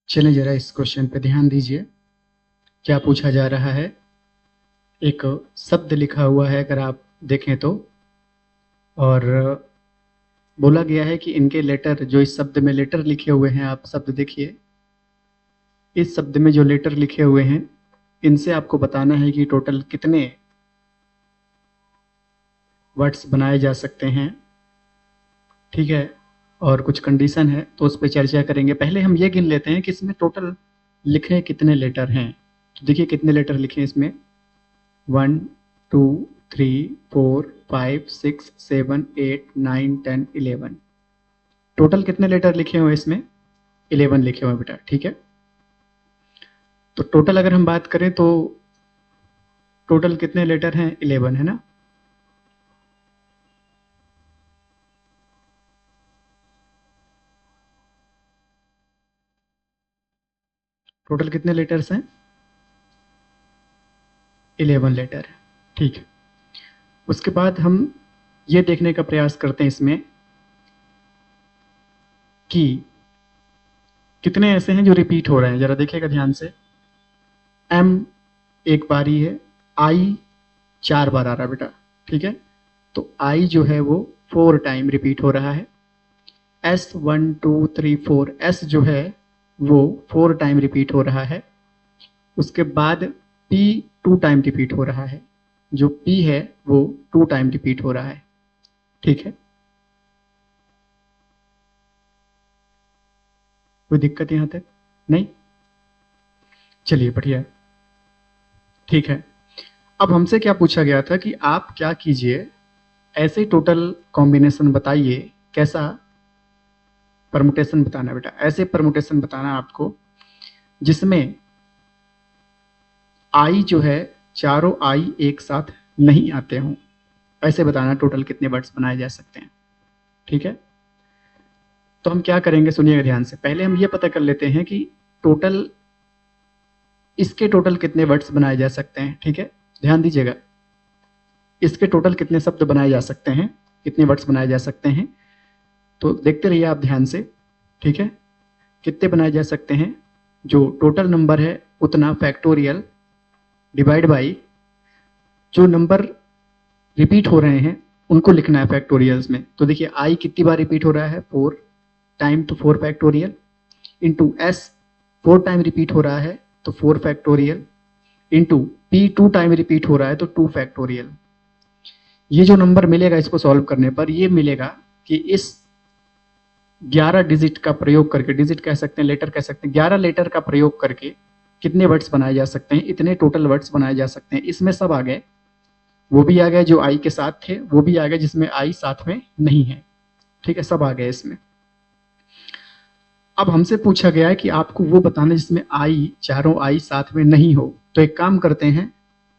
चलिए जरा इस क्वेश्चन पे ध्यान दीजिए। क्या पूछा जा रहा है, एक शब्द लिखा हुआ है अगर आप देखें तो, और बोला गया है कि इनके लेटर, जो इस शब्द में लेटर लिखे हुए हैं, आप शब्द देखिए, इस शब्द में जो लेटर लिखे हुए हैं इनसे आपको बताना है कि टोटल कितने वर्ड्स बनाए जा सकते हैं। ठीक है, और कुछ कंडीशन है तो उस पर चर्चा करेंगे। पहले हम ये गिन लेते हैं कि इसमें टोटल लिखे कितने लेटर हैं। तो देखिए कितने लेटर लिखे हैं इसमें, 1 2 3 4 5 6 7 8 9 10 11। टोटल कितने लेटर लिखे हुए हैं इसमें, 11 लिखे हुए हैं बेटा। ठीक है, तो टोटल अगर हम बात करें तो टोटल कितने लेटर हैं, 11 है ना। टोटल कितने लेटर्स हैं, 11 लेटर है। ठीक है, उसके बाद हम ये देखने का प्रयास करते हैं इसमें कि कितने ऐसे हैं जो रिपीट हो रहे हैं। जरा देखिएगा ध्यान से, एम एक बार ही है, आई 4 बार आ रहा है बेटा। ठीक है, तो आई जो है वो 4 टाइम रिपीट हो रहा है। एस 1 2 3 4, एस जो है वो 4 टाइम रिपीट हो रहा है। उसके बाद पी 2 टाइम रिपीट हो रहा है, जो पी है वो 2 टाइम रिपीट हो रहा है। ठीक है, कोई दिक्कत यहां तक नहीं, चलिए बढ़िया। ठीक है, अब हमसे क्या पूछा गया था कि आप क्या कीजिए, ऐसे टोटल कॉम्बिनेशन बताइए, कैसा परमुटेशन बताना बेटा, ऐसे परमुटेशन बताना आपको जिसमें आई जो है, चारों आई एक साथ नहीं आते हों। ऐसे बताना टोटल कितने वर्ड्स बनाए जा सकते हैं। ठीक है, तो हम क्या करेंगे, सुनिएगा ध्यान से। पहले हम ये पता कर लेते हैं कि टोटल इसके टोटल कितने वर्ड्स बनाए जा सकते हैं। ठीक है, ध्यान दीजिएगा, इसके टोटल कितने शब्द बनाए जा सकते हैं, कितने वर्ड्स बनाए जा सकते हैं। तो देखते रहिए आप ध्यान से। ठीक है, कितने बनाए जा सकते हैं, जो टोटल नंबर है उतना फैक्टोरियल डिवाइड बाई जो नंबर रिपीट हो रहे हैं उनको लिखना है फैक्टोरियल्स में। तो देखिए आई कितनी बार रिपीट हो रहा है, 4 टाइम, तो 4 factorial, into S 4 time repeat हो रहा है तो 4 factorial, into P 2 time repeat हो रहा है तो 2 फैक्टोरियल। ये जो नंबर मिलेगा इसको सॉल्व करने पर ये मिलेगा कि इस 11 डिजिट का प्रयोग करके, डिजिट कह सकते हैं, लेटर कह सकते हैं, 11 लेटर का प्रयोग करके कितने वर्ड्स बनाए जा सकते हैं, इतने टोटल वर्ड्स बनाए जा सकते हैं। इसमें सब आ गए, वो भी आ गए जो आई के साथ थे, वो भी आ गए जिसमें आई साथ में नहीं है। ठीक है, सब आ गए इसमें। अब हमसे पूछा गया है कि आपको वो बताना जिसमें आई, चारों आई साथ में नहीं हो। तो एक काम करते हैं,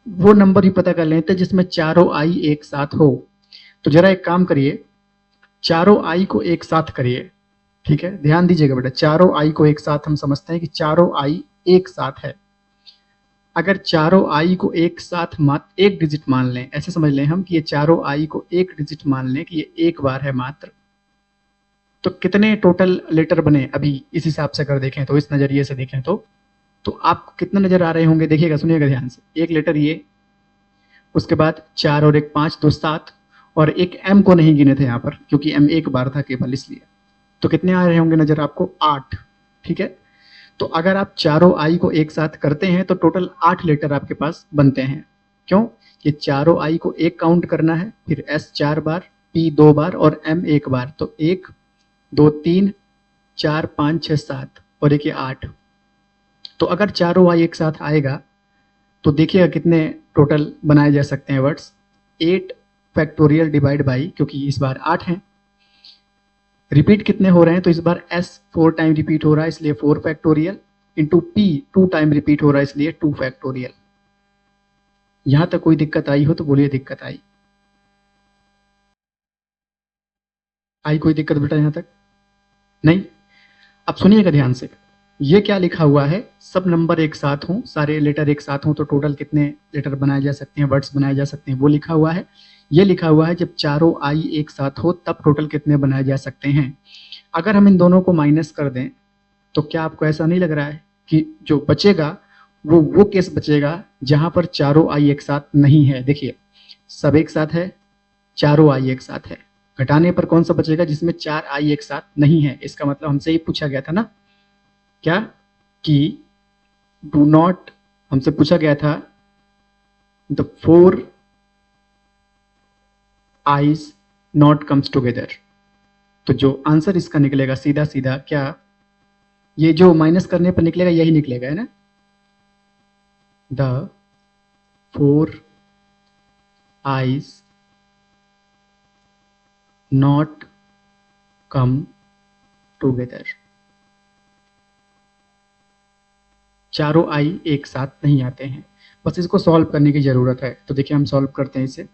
वो नंबर ही पता कर लेते हैं जिसमें चारों आई एक साथ हो। तो जरा एक काम करिए, चारों आई को एक साथ करिए। ठीक है, ध्यान दीजिएगा बेटा, चारों आई को एक साथ हम समझते हैं कि चारों आई एक साथ है। अगर चारों आई को एक साथ मात्र एक डिजिट मान लें, ऐसे समझ लें हम कि ये चारों आई को एक डिजिट मान लें कि ये एक बार है मात्र, तो कितने टोटल लेटर बने अभी इस हिसाब से अगर देखें तो, इस नजरिए से देखें तो आपको कितने नजर आ रहे होंगे। देखिएगा, सुनिएगा ध्यान से, एक लेटर ये, उसके बाद 4 और 1 5 2 7, और एक एम को नहीं गिने थे यहाँ पर क्योंकि एम एक बार था केवल, इसलिए। तो कितने आ रहे होंगे नजर आपको, 8। ठीक है, तो अगर आप चारों आई को एक साथ करते हैं तो टोटल 8 लेटर आपके पास बनते हैं। क्यों, ये चारों आई को एक काउंट करना है, फिर एस 4 बार, पी 2 बार और एम 1 बार, तो 1 2 3 4 5 6 7 और एक ये 8। तो अगर चारों आई एक साथ आएगा तो देखिएगा कितने टोटल बनाए जा सकते हैं वर्ड्स, 8 फैक्टोरियल डिवाइड बाई, क्योंकि इस बार 8 हैं, रिपीट कितने हो रहे हैं, तो इस बार एस 4 टाइम रिपीट हो रहा है इसलिए 4 factorial, into P 2 time repeat हो रहा है इसलिए 2 फैक्टोरियल। यहां तक कोई दिक्कत आई हो तो बोलिए दिक्कत आई। आई कोई दिक्कत बेटा यहां तक नहीं। अब सुनिएगा ध्यान से, ये क्या लिखा हुआ है, सब नंबर एक साथ हों, सारे लेटर एक साथ हों तो टोटल कितने लेटर बनाए जा सकते हैं, वर्ड्स बनाए जा सकते हैं, वो लिखा हुआ है। ये लिखा हुआ है जब चारों आई एक साथ हो तब टोटल कितने बनाए जा सकते हैं। अगर हम इन दोनों को माइनस कर दें तो क्या आपको ऐसा नहीं लग रहा है कि जो बचेगा वो केस बचेगा जहां पर चारों आई एक साथ नहीं है? देखिए, सब एक साथ है, चारों आई एक साथ है, घटाने पर कौन सा बचेगा जिसमें चार आई एक साथ नहीं है? इसका मतलब हमसे ही पूछा गया था ना, क्या कि डू नॉट, हमसे पूछा गया था the four eyes not comes together. तो जो आंसर इसका निकलेगा सीधा सीधा, क्या ये जो माइनस करने पर निकलेगा यही निकलेगा, है ना? The four eyes not come together, चारों आई एक साथ नहीं आते हैं। बस इसको सॉल्व करने की जरूरत है। तो देखिए हम सॉल्व करते हैं इसे।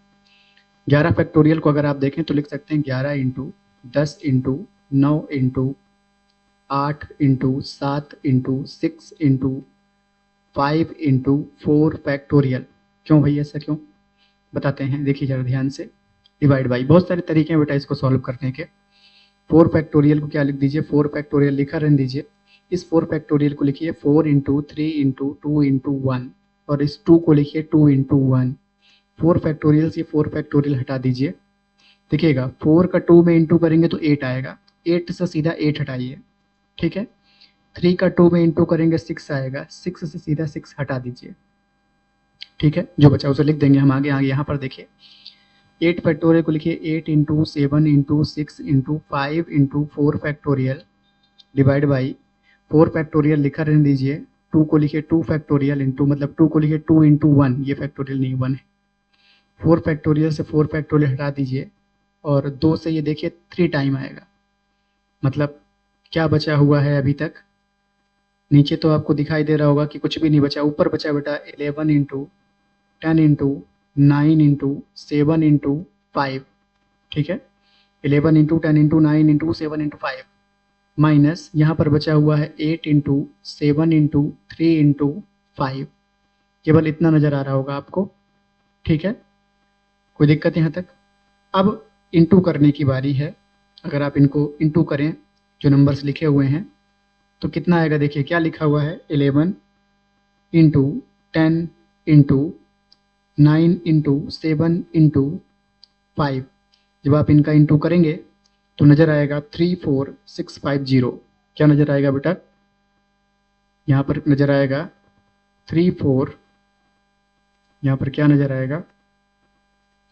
11 फैक्टोरियल को अगर आप देखें तो लिख सकते हैं 11 into 10 into 9 into 8 into 7 into 6 into 5 into 4 factorial. क्यों भाई, ऐसा क्यों, बताते हैं, देखिए जरा ध्यान से। डिवाइड बाई, बहुत सारे तरीके हैं बेटा इसको सॉल्व करने के। 4 फैक्टोरियल को क्या लिख दीजिए, 4 फैक्टोरियल लिखा रहने दीजिए। इस 4 फैक्टोरियल को लिखिए 4 इंटू 3 इंटू 2 इंटू 1, और इस 2 को लिखिए 2 इंटू 1। 4 फैक्टोरियल से 4 फैक्टोरियल हटा दीजिए। देखिएगा 4 का 2 में इंटू करेंगे तो 8 आएगा, 8 से सीधा 8 हटाइए, ठीक है। 3 का 2 में इंटू करेंगे 6 आएगा, 6 से सीधा 6 हटा दीजिए, ठीक है। जो बचा उसे लिख देंगे हम आगे। आगे यहाँ पर देखिए 8 फैक्टोरियल को लिखिए 8 into 7 into 6 into 5 into 4 factorial divide by 4 factorial लिखा रहने दीजिए। 2 को लिखिए 2 फैक्टोरियल इंटू, मतलब 2 को लिखिए 2 इंटू 1, ये फैक्टोरियल नहीं 1 है। 4 फैक्टोरियल से 4 फैक्टोरियल हटा दीजिए, और 2 से ये देखिए 3 टाइम आएगा, मतलब क्या बचा हुआ है अभी तक? नीचे तो आपको दिखाई दे रहा होगा कि कुछ भी नहीं बचा, ऊपर बचा बेटा 11 इंटू 10 इंटू 9 इंटू 7 इंटू 5, ठीक है। 11 into 10 into 9 into 7 into 5 minus यहाँ पर बचा हुआ है 8 इंटू 7 इंटू 3 इंटू 5। केवल इतना नजर आ रहा होगा आपको, ठीक है। कोई दिक्कत यहाँ तक? अब इंटू करने की बारी है। अगर आप इनको इंटू करें, जो नंबर्स लिखे हुए हैं, तो कितना आएगा? देखिए क्या लिखा हुआ है, 11 इंटू 10 इंटू 9 इंटू 7 इंटू 5। जब आप इनका इंटू करेंगे तो नजर आएगा 34650। क्या नजर आएगा बेटा? यहाँ पर नजर आएगा 34, यहाँ पर क्या नजर आएगा?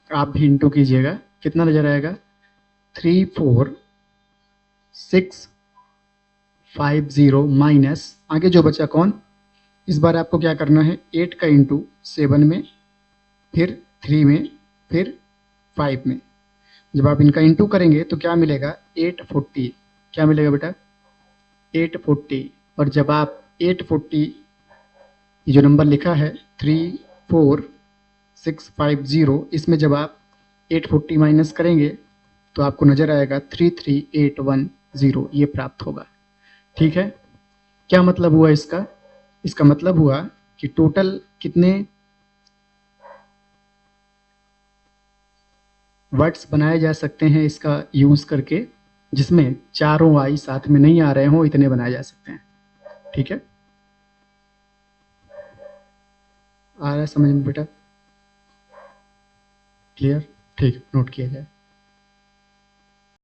आप भी इंटू कीजिएगा, कितना नजर आएगा? 34650 माइनस आगे जो बचा कौन? इस बार आपको क्या करना है, 8 का इंटू 7 में, फिर 3 में, फिर 5 में। जब आप इनका इंटू करेंगे तो क्या मिलेगा? 840। क्या मिलेगा बेटा? 840। और जब आप 840, ये जो नंबर लिखा है 34650, इसमें जब आप 840 माइनस करेंगे तो आपको नजर आएगा 33810, ये प्राप्त होगा, ठीक है। क्या मतलब हुआ इसका? इसका मतलब हुआ कि टोटल कितने वर्ड्स बनाए जा सकते हैं इसका यूज करके, जिसमें चारों आई साथ में नहीं आ रहे हों, इतने बनाए जा सकते हैं, ठीक है। आ रहा है समझ में बेटा? क्लियर? ठीक, नोट किया जाए।